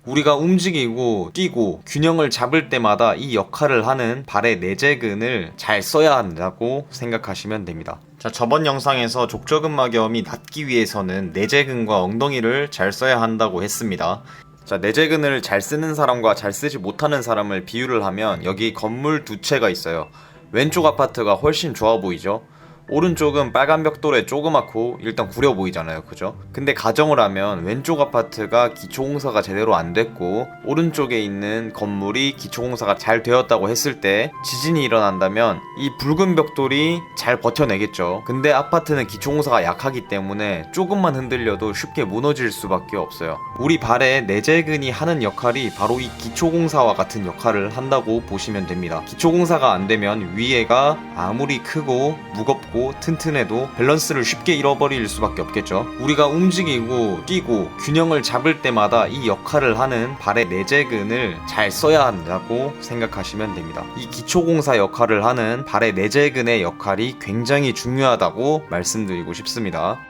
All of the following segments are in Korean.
우리가 움직이고 뛰고 균형을 잡을 때마다 이 역할을 하는 발의 내재근을 잘 써야 한다고 생각하시면 됩니다. 자, 저번 영상에서 족저근막염이 낫기 위해서는 내재근과 엉덩이를 잘 써야 한다고 했습니다. 자, 내재근을 잘 쓰는 사람과 잘 쓰지 못하는 사람을 비유를 하면 여기 건물 두 채가 있어요. 왼쪽 아파트가 훨씬 좋아 보이죠? 오른쪽은 빨간 벽돌에 조그맣고 일단 구려 보이잖아요, 그죠? 근데 가정을 하면 왼쪽 아파트가 기초공사가 제대로 안 됐고 오른쪽에 있는 건물이 기초공사가 잘 되었다고 했을 때 지진이 일어난다면 이 붉은 벽돌이 잘 버텨내겠죠. 근데 아파트는 기초공사가 약하기 때문에 조금만 흔들려도 쉽게 무너질 수밖에 없어요. 우리 발의 내재근이 하는 역할이 바로 이 기초공사와 같은 역할을 한다고 보시면 됩니다. 기초공사가 안 되면 위에가 아무리 크고 무겁고 튼튼해도 밸런스를 쉽게 잃어버릴 수밖에 없겠죠. 우리가 움직이고 뛰고 균형을 잡을 때마다 이 역할을 하는 발의 내재근을 잘 써야 한다고 생각하시면 됩니다. 이 기초공사 역할을 하는 발의 내재근의 역할이 굉장히 중요하다고 말씀드리고 싶습니다.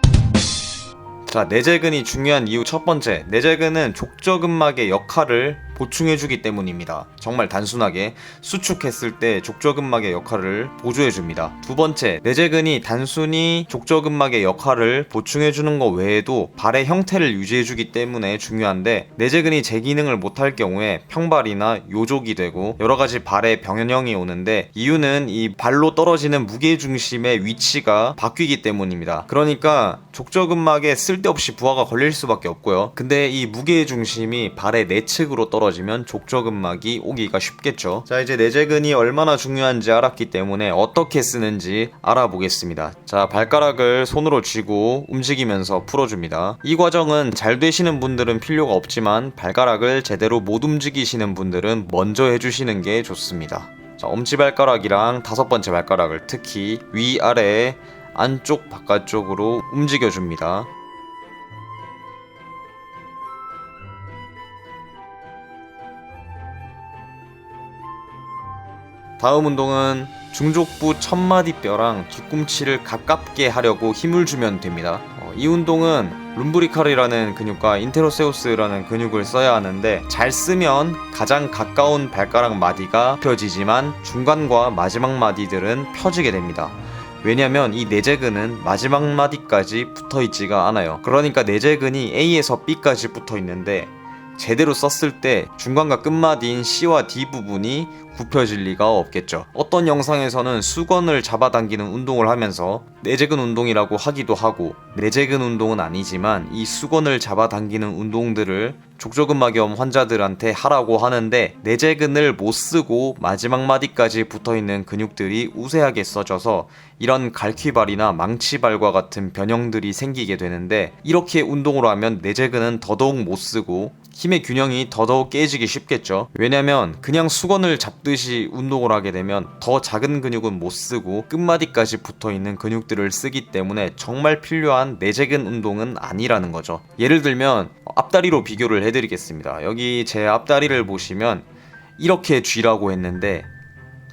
자, 내재근이 중요한 이유 첫 번째, 내재근은 족저근막의 역할을 보충해주기 때문입니다. 정말 단순하게 수축했을 때 족저근막의 역할을 보조해줍니다. 두 번째, 내재근이 단순히 족저근막의 역할을 보충해주는 것 외에도 발의 형태를 유지해주기 때문에 중요한데, 내재근이 제 기능을 못할 경우에 평발이나 요족이 되고 여러가지 발의 병현형이 오는데, 이유는 이 발로 떨어지는 무게중심의 위치가 바뀌기 때문입니다. 그러니까 족저근막에 쓸데없이 부하가 걸릴 수밖에 없고요. 근데 이 무게중심이 발의 내측으로 떨어지면 족저근막이 오기가 쉽겠죠. 자, 이제 내재근이 얼마나 중요한지 알았기 때문에 어떻게 쓰는지 알아보겠습니다. 자, 발가락을 손으로 쥐고 움직이면서 풀어줍니다. 이 과정은 잘 되시는 분들은 필요가 없지만 발가락을 제대로 못 움직이시는 분들은 먼저 해주시는 게 좋습니다. 자, 엄지발가락이랑 다섯 번째 발가락을 특히 위아래 안쪽 바깥쪽으로 움직여줍니다. 다음 운동은 중족부 첫마디뼈랑 뒤꿈치를 가깝게 하려고 힘을 주면 됩니다. 이 운동은 룸브리칼이라는 근육과 인테로세우스라는 근육을 써야 하는데, 잘 쓰면 가장 가까운 발가락 마디가 펴지지만 중간과 마지막 마디들은 펴지게 됩니다. 왜냐면 이 내재근은 마지막 마디까지 붙어있지가 않아요. 그러니까 내재근이 A에서 B까지 붙어있는데 제대로 썼을 때 중간과 끝마디인 C와 D 부분이 굽혀질 리가 없겠죠. 어떤 영상에서는 수건을 잡아당기는 운동을 하면서 내재근 운동이라고 하기도 하고, 내재근 운동은 아니지만 이 수건을 잡아당기는 운동들을 족저근막염 환자들한테 하라고 하는데, 내재근을 못 쓰고 마지막 마디까지 붙어있는 근육들이 우세하게 써져서 이런 갈퀴발이나 망치발과 같은 변형들이 생기게 되는데, 이렇게 운동을 하면 내재근은 더더욱 못 쓰고 힘의 균형이 더더욱 깨지기 쉽겠죠. 왜냐면 그냥 수건을 잡듯이 운동을 하게 되면 더 작은 근육은 못 쓰고 끝마디까지 붙어있는 근육들을 쓰기 때문에 정말 필요한 내재근 운동은 아니라는 거죠. 예를 들면 앞다리로 비교를 해드리겠습니다. 여기 제 앞다리를 보시면 이렇게 쥐라고 했는데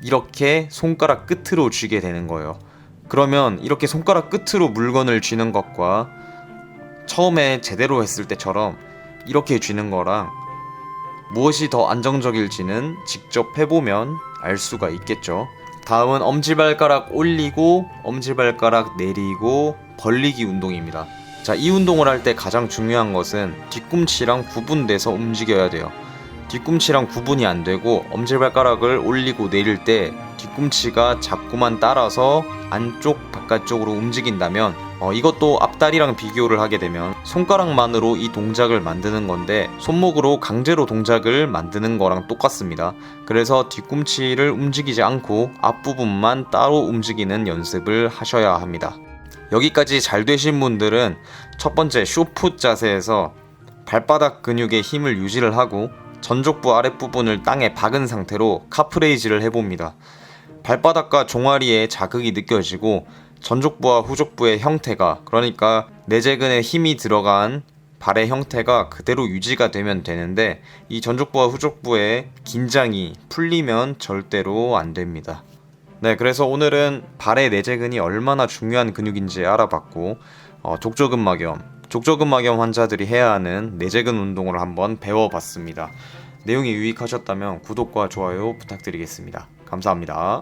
이렇게 손가락 끝으로 쥐게 되는 거예요. 그러면 이렇게 손가락 끝으로 물건을 쥐는 것과 처음에 제대로 했을 때처럼 이렇게 쥐는 거랑 무엇이 더 안정적일지는 직접 해보면 알 수가 있겠죠. 다음은 엄지발가락 올리고 엄지발가락 내리고 벌리기 운동입니다. 자, 이 운동을 할 때 가장 중요한 것은 뒤꿈치랑 구분돼서 움직여야 돼요. 뒤꿈치랑 구분이 안 되고 엄지발가락을 올리고 내릴 때 뒤꿈치가 자꾸만 따라서 안쪽 바깥쪽으로 움직인다면 이것도 앞다리랑 비교를 하게 되면 손가락만으로 이 동작을 만드는 건데 손목으로 강제로 동작을 만드는 거랑 똑같습니다. 그래서 뒤꿈치를 움직이지 않고 앞부분만 따로 움직이는 연습을 하셔야 합니다. 여기까지 잘 되신 분들은 첫 번째 쇼풋 자세에서 발바닥 근육의 힘을 유지를 하고 전족부 아랫부분을 땅에 박은 상태로 카프레이즈를 해봅니다. 발바닥과 종아리에 자극이 느껴지고 전족부와 후족부의 형태가, 그러니까 내재근에 힘이 들어간 발의 형태가 그대로 유지가 되면 되는데, 이 전족부와 후족부의 긴장이 풀리면 절대로 안 됩니다. 네, 그래서 오늘은 발의 내재근이 얼마나 중요한 근육인지 알아봤고 족저근막염, 족저근막염 환자들이 해야 하는 내재근 운동을 한번 배워봤습니다. 내용이 유익하셨다면 구독과 좋아요 부탁드리겠습니다. 감사합니다.